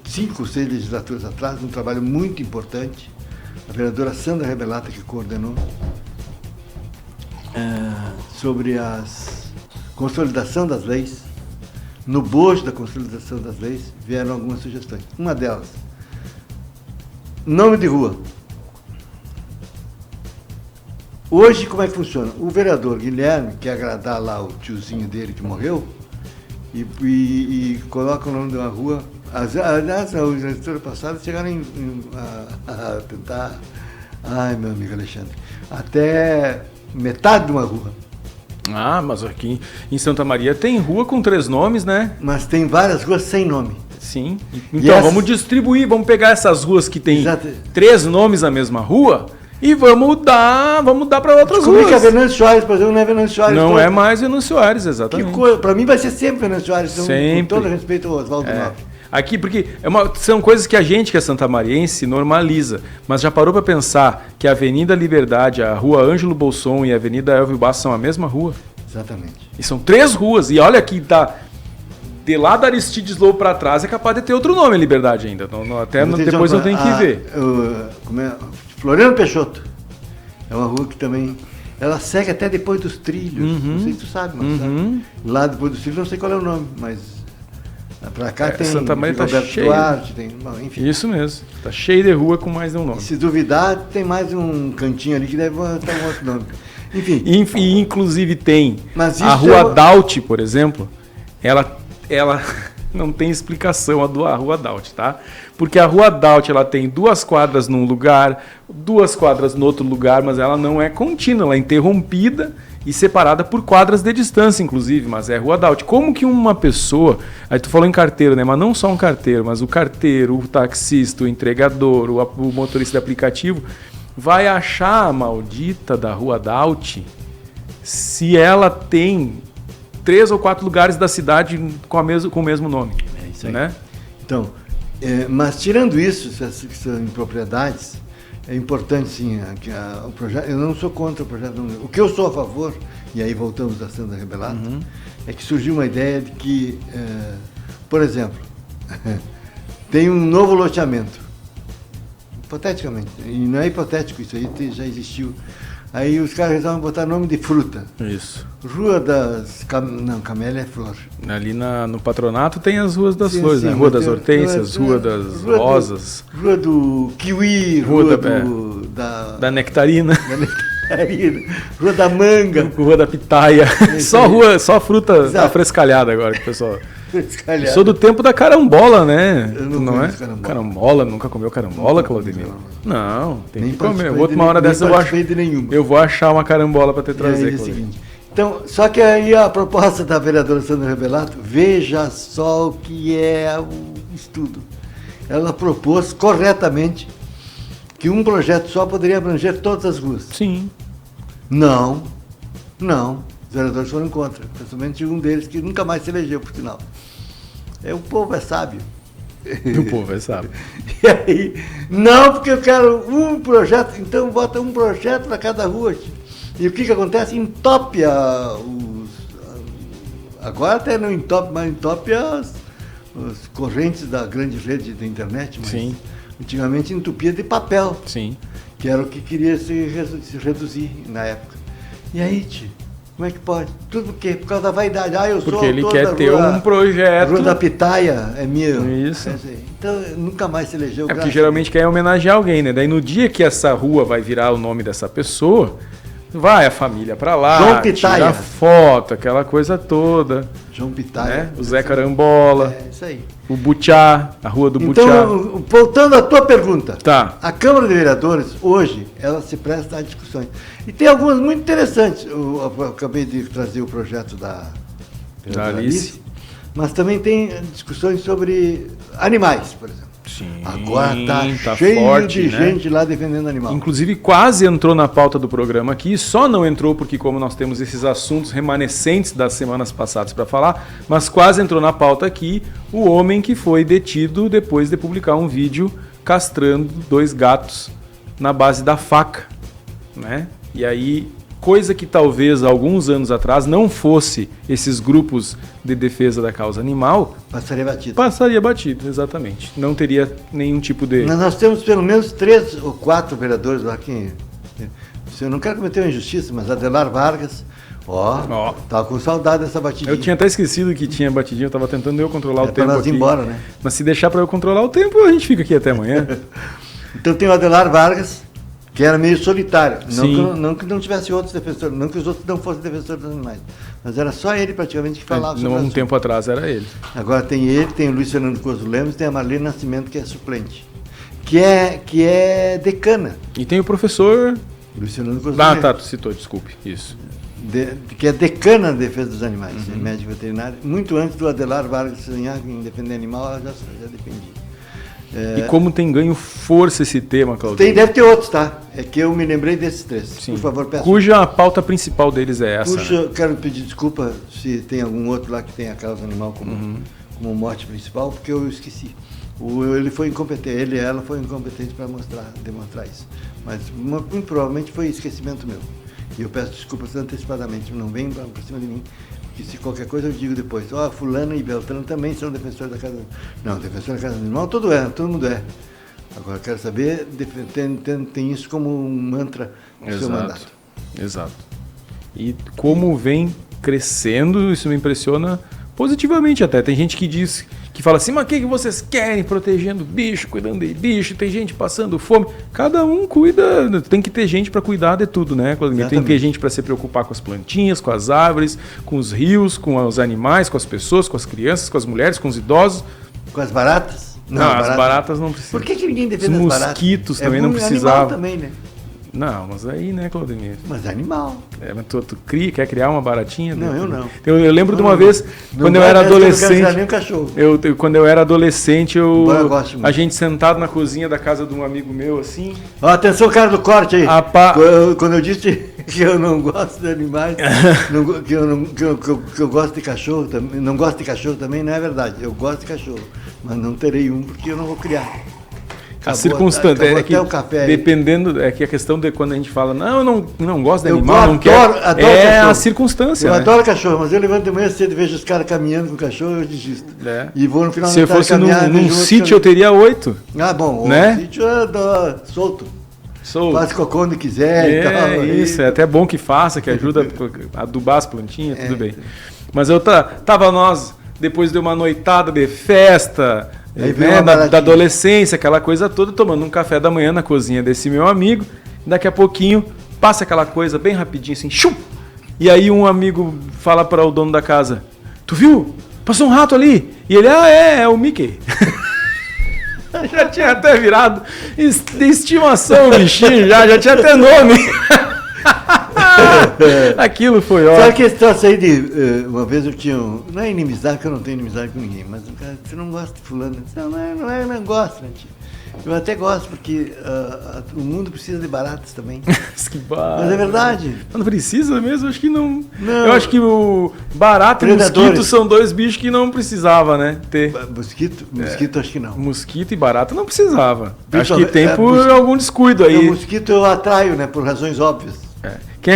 A: 5 ou 6 legislaturas atrás, um trabalho muito importante, a vereadora Sandra Rebelato, que coordenou, sobre a consolidação das leis. No bojo da consolidação das leis, vieram algumas sugestões. Uma delas, nome de rua. Hoje, como é que funciona? O vereador Guilherme quer agradar lá o tiozinho dele que morreu e coloca o nome de uma rua. Aliás, a legislatura passada chegaram a tentar... Ai, meu amigo Alexandre, até metade de uma rua.
B: Ah, mas aqui em Santa Maria tem rua com 3 nomes, né?
A: Mas tem várias ruas sem nome.
B: Sim. Então vamos distribuir, vamos pegar essas ruas que tem 3 nomes na mesma rua e vamos dar para outras ruas.
A: Que a Venâncio Soares, por exemplo, não é Venâncio Soares.
B: Não é mais Venâncio Soares, exatamente.
A: Para mim vai ser sempre Venâncio Soares,
B: sempre.
A: Com todo respeito ao Oswaldo Nobre.
B: Aqui, porque são coisas que a gente, que é santamariense, normaliza. Mas já parou para pensar que a Avenida Liberdade, a Rua Ângelo Bolson e a Avenida Elvio Basso são a mesma rua?
A: Exatamente.
B: E são 3 ruas. E olha que de lá da Aristides Lobo para trás é capaz de ter outro nome, Liberdade ainda. Então, depois eu tenho que ver.
A: Floriano Peixoto. É uma rua que também... Ela segue até depois dos trilhos. Não sei se tu sabe, mas sabe? Lá depois dos trilhos, não sei qual é o nome, mas... Pra cá tem
B: Santa Maria tá cheio.
A: Duarte, enfim.
B: Isso mesmo. Tá cheio de rua com mais de um nome.
A: E se duvidar, tem mais um cantinho ali que deve ter um outro nome. Enfim.
B: E inclusive tem a Rua Daut, por exemplo, ela não tem explicação a Rua Daut, tá? Porque a Rua Daut, ela tem 2 quadras num lugar, 2 quadras no outro lugar, mas ela não é contínua, ela é interrompida e separada por quadras de distância, inclusive, mas é Rua Daut. Como que uma pessoa... Aí tu falou em carteiro, né? Mas não só um carteiro, mas o carteiro, o taxista, o entregador, o motorista de aplicativo, vai achar a maldita da Rua Daut se ela tem 3 ou 4 lugares da cidade com o mesmo nome.
A: É isso aí.
B: Né?
A: Então, mas tirando isso, essas que são impropriedades... É importante, sim, o projeto. Eu não sou contra o projeto. Não. O que eu sou a favor, e aí voltamos da Sandra Rebelato, é que surgiu uma ideia de que, por exemplo, tem um novo loteamento. Hipoteticamente. E não é hipotético, isso aí já existiu. Aí os caras resolvem botar nome de fruta.
B: Isso.
A: Rua das... Não, Camélia é flor.
B: Ali no Patronato tem as ruas das flores, né? Rua das Hortênsias, Rua das Rosas.
A: Rua do Kiwi, Rua da
B: Nectarina.
A: Da Nectarina. Rua da Manga.
B: Rua da Pitaia. Só fruta afrescalhada agora, que o pessoal... Sou do tempo da carambola, né?
A: Eu não
B: é? Carambola, nunca comeu carambola, Claudemir? Não, tem que comer. Uma hora dessa eu vou achar uma carambola para te trazer, Claudemir.
A: Então, só que aí a proposta da vereadora Sandra Rebelato, veja só o que é o estudo. Ela propôs corretamente que um projeto só poderia abranger todas as ruas.
B: Sim.
A: Não. Os vereadores foram contra, principalmente um deles que nunca mais se elegeu, por sinal. O povo é sábio.
B: O povo é sábio.
A: E aí, não, porque eu quero um projeto, então bota um projeto para cada rua. E o que acontece? Entope agora até não entope, mas entope as correntes da grande rede da internet, mas
B: Sim.
A: Antigamente entupia de papel.
B: Sim.
A: Que era o que queria se reduzir na época. E aí, tio, como é que pode? Tudo por quê? Por causa da vaidade. Eu
B: porque
A: sou
B: ele quer ter um projeto.
A: A Rua da Pitaia é meu.
B: Isso.
A: Então, nunca mais se elegeu.
B: Porque geralmente quer homenagear alguém, né? Daí no dia que essa rua vai virar o nome dessa pessoa, vai a família pra lá,
A: João Pitaia.
B: tira foto, aquela coisa toda.
A: João Pitaia.
B: Né? O Zé Carambola.
A: É, isso aí.
B: O Butiá, a Rua do Butiá.
A: Então, voltando à tua pergunta.
B: Tá.
A: A Câmara de Vereadores, hoje, ela se presta a discussões. E tem algumas muito interessantes. Eu acabei de trazer o projeto da
B: Alice.
A: Mas também tem discussões sobre animais, por exemplo.
B: Sim,
A: Agora tá cheio
B: forte,
A: de
B: né?
A: gente lá defendendo animal.
B: Inclusive quase entrou na pauta do programa aqui, só não entrou porque como nós temos esses assuntos remanescentes das semanas passadas para falar, mas quase entrou na pauta aqui o homem que foi detido depois de publicar um vídeo castrando 2 gatos na base da faca, né? E aí, coisa que talvez alguns anos atrás não fosse esses grupos de defesa da causa animal,
A: Passaria batido.
B: passaria batido, exatamente. Não teria nenhum tipo de...
A: Nós temos pelo menos 3 ou 4 vereadores lá que... Eu não quero cometer uma injustiça, mas Adelar Vargas, tava com saudade dessa batidinha.
B: Eu tinha até esquecido que tinha batidinha, eu tava tentando eu controlar o tempo
A: pra nós
B: aqui.
A: ir embora, né?
B: Mas se deixar para eu controlar o tempo, a gente fica aqui até amanhã.
A: Então tem o Adelar Vargas, que era meio solitário.
B: Sim.
A: Não que não tivesse outros defensores, não que os outros não fossem defensores dos animais. Mas era só ele praticamente que falava sobre
B: Um tempo atrás era ele.
A: Agora tem ele, tem o Luiz Fernando Coso Lemos, tem a Marlene Nascimento, que é suplente. Que é decana.
B: E tem o professor...
A: Luiz Fernando Coso
B: Ah,
A: Lemos.
B: tá, tu citou, desculpe. Isso.
A: Que é decana na defesa dos animais, médico veterinário. Muito antes do Adelar Vargas sonhar em defender animal, ela já defendia.
B: E como tem ganho força esse tema, Claudinho?
A: Deve ter outros, tá? É que eu me lembrei desses 3.
B: Sim.
A: Por favor, peço.
B: Cuja a pauta principal deles é essa.
A: Puxa, quero pedir desculpa se tem algum outro lá que tem a causa animal como morte principal, porque eu esqueci. Ele foi incompetente, ele e ela foram incompetentes para demonstrar isso. Mas muito provavelmente foi esquecimento meu. E eu peço desculpas antecipadamente, não venham por cima de mim, porque se qualquer coisa eu digo depois, fulano e Beltrano também são defensores da casa animal. Não, defensor da casa animal todo mundo é. Agora quero saber, tem isso como um mantra do seu mandato.
B: Exato. E como vem crescendo, isso me impressiona positivamente até. Tem gente que fala assim, mas o que vocês querem protegendo bicho, cuidando de bicho, tem gente passando fome. Cada um cuida, tem que ter gente para cuidar de tudo, né, Claudemir? Tem que ter gente para se preocupar com as plantinhas, com as árvores, com os rios, com os animais, com as pessoas, com as crianças, com as mulheres, com os idosos.
A: Com as baratas?
B: Não, as baratas não precisam.
A: Por que ninguém defende
B: os
A: as baratas?
B: mosquitos também não precisavam.
A: Animal também, né?
B: Não, mas aí, né, Claudemir?
A: Mas é animal.
B: Mas tu quer criar uma baratinha?
A: Não, eu não.
B: Eu lembro de uma vez, quando eu era adolescente.
A: Não nem um cachorro.
B: Quando eu era adolescente,
A: Eu gosto muito.
B: a gente sentado na cozinha da casa de um amigo meu, assim.
A: Atenção, cara do corte aí. Quando eu disse que eu não gosto de animais, que eu gosto de cachorro, não gosto de cachorro também, não é verdade. Eu gosto de cachorro, mas não terei um porque eu não vou criar.
B: A circunstância é que,
A: o café
B: dependendo, é que a questão de quando a gente fala, não, eu não gosto de
A: eu
B: animal, não quero,
A: adoro
B: é
A: cachorro.
B: a circunstância.
A: Eu
B: né?
A: adoro cachorro, mas eu levanto de manhã cedo e vejo os caras caminhando com o cachorro, eu desisto.
B: É.
A: E vou no final
B: Se eu fosse num sítio, eu teria 8.
A: Ah, bom,
B: né?
A: O sítio é solto. Faz cocô onde quiser e tal.
B: Isso, é até bom que faça, que ajuda a adubar as plantinhas, tudo bem. Mas eu tava nós, depois de uma noitada de festa, né, da adolescência, aquela coisa toda, tomando um café da manhã na cozinha desse meu amigo, daqui a pouquinho passa aquela coisa bem rapidinho assim, chum! E aí um amigo fala para o dono da casa, tu viu? Passou um rato ali. E ele, é o Mickey. Já tinha até virado de estimação o bichinho, já tinha até nome. Aquilo foi ótimo.
A: Sabe que esse troço aí de... uma vez eu tinha... Não é inimizade, que eu não tenho inimizade com ninguém, mas o cara, você não gosta de fulano? Não gosto, né, tio? Eu até gosto, porque o mundo precisa de baratas também.
B: Mas
A: é verdade.
B: Não precisa mesmo? Acho que não. Eu acho que o barato e mosquito são dois bichos que não precisava, né? Ter.
A: Mosquito acho que não.
B: Mosquito e barata não precisava. Acho que tem por algum descuido aí.
A: O mosquito eu atraio, né? Por razões óbvias.
B: Quem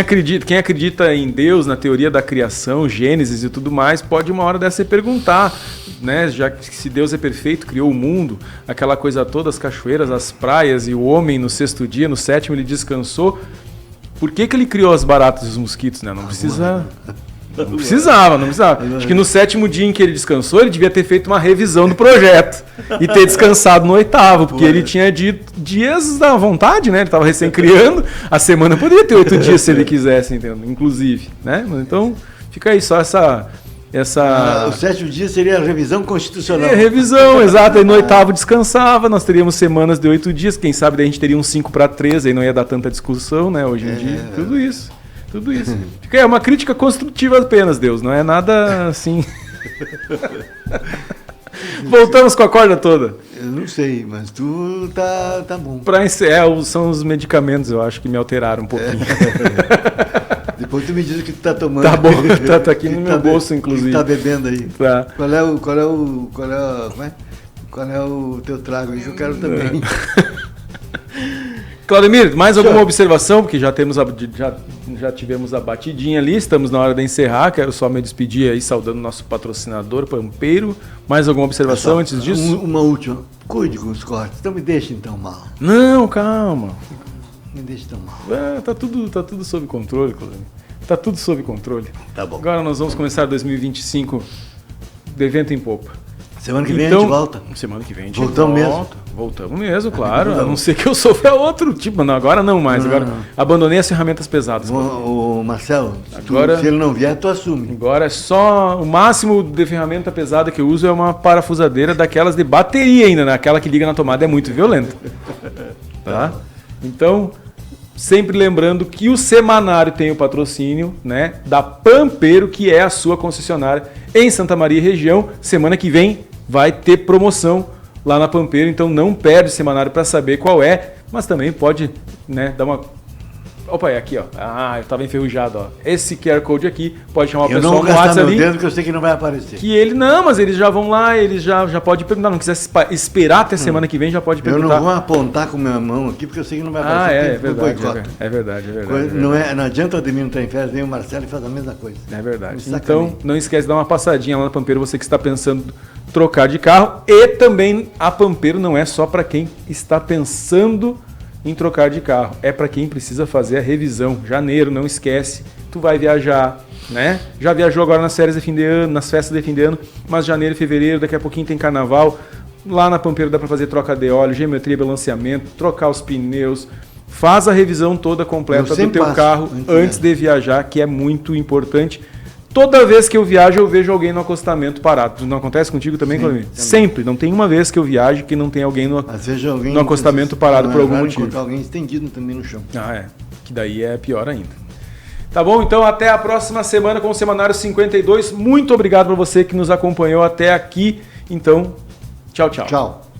B: acredita em Deus, na teoria da criação, Gênesis e tudo mais, pode uma hora dessa se perguntar, né? Já que se Deus é perfeito, criou o mundo, aquela coisa toda, as cachoeiras, as praias e o homem no sexto dia, no sétimo ele descansou. Por que ele criou as baratas e os mosquitos, né? Não precisava. Acho que no sétimo dia em que ele descansou, ele devia ter feito uma revisão do projeto e ter descansado no oitavo, porque ele tinha dias da vontade, né? Ele estava recém-criando, a semana poderia ter 8 dias se ele quisesse, entendeu? Inclusive, né? Então, fica aí só essa...
A: O sétimo dia seria a revisão constitucional.
B: Revisão, exato. Aí no oitavo descansava, nós teríamos semanas de 8 dias, quem sabe daí a gente teria uns 5 para 13, aí não ia dar tanta discussão, né? Hoje em dia, tudo isso. É uma crítica construtiva apenas, Deus, não é nada assim. Voltamos com a corda toda.
A: Eu não sei, mas tu tá bom.
B: São os medicamentos, eu acho, que me alteraram um pouquinho.
A: Depois tu me diz o que tu tá tomando.
B: Tá bom, tá aqui no meu bolso, inclusive.
A: O que tá bebendo aí?
B: Tá.
A: Qual é o teu trago aí que eu quero também.
B: Claudemir, mais alguma observação? Porque já tivemos a batidinha ali, estamos na hora de encerrar. Quero só me despedir aí, saudando o nosso patrocinador, Pampeiro. Mais alguma observação antes disso?
A: Uma última. Cuide com os cortes, não me deixem tão mal.
B: Não, calma.
A: Me deixe tão mal.
B: Tá tudo sob controle, Claudemir. Tá tudo sob controle.
A: Tá bom.
B: Agora nós vamos começar 2025 de vento em popa.
A: Semana que vem a gente volta.
B: Semana que vem a gente
A: voltamos
B: volta. Mesmo? Voltamos mesmo, claro. A não ser que eu sofra outro tipo. Não, agora não mais. Agora abandonei as ferramentas pesadas.
A: O Marcelo,
B: agora,
A: se ele não vier, tu assume.
B: Agora é só... O máximo de ferramenta pesada que eu uso é uma parafusadeira daquelas de bateria ainda, né? Aquela que liga na tomada é muito violenta. Tá? Então... Sempre lembrando que o semanário tem o patrocínio, né, da Pampeiro, que é a sua concessionária em Santa Maria e região. Semana que vem vai ter promoção lá na Pampeiro, então não perde o semanário para saber qual é, mas também pode, né, dar uma... Opa, é aqui, ó. Ah, eu tava enferrujado, ó. Esse QR Code aqui pode chamar o pessoal no WhatsApp ali.
A: Dedo que eu sei que não vai aparecer.
B: Mas eles já vão lá, eles já podem perguntar. Não quiser esperar até semana que vem, já pode perguntar.
A: Eu não vou apontar com minha mão aqui, porque eu sei que não vai aparecer.
B: É verdade.
A: Não adianta o Ademir não estar em férias, vem o Marcelo e faz a mesma coisa.
B: É verdade. Então, não esquece de dar uma passadinha lá na Pampeiro, você que está pensando em trocar de carro. E também a Pampeiro não é só para quem está pensando em trocar de carro, é para quem precisa fazer a revisão. Janeiro, não esquece, tu vai viajar, né? Já viajou agora nas férias de fim de ano, nas festas de fim de ano, mas janeiro, fevereiro, daqui a pouquinho tem carnaval. Lá na Pampeiro dá para fazer troca de óleo, geometria, balanceamento, trocar os pneus. Faz a revisão toda completa do teu carro antes de viajar, que é muito importante. Toda vez que eu viajo, eu vejo alguém no acostamento parado. Não acontece contigo também, Claudemir? Sempre. Não tem uma vez que eu viaje que não tem alguém no acostamento parado por algum motivo.
A: Encontrar alguém estendido também no chão.
B: Que daí é pior ainda. Tá bom? Então, até a próxima semana com o Semanário 52. Muito obrigado para você que nos acompanhou até aqui. Então, tchau, tchau.
A: Tchau.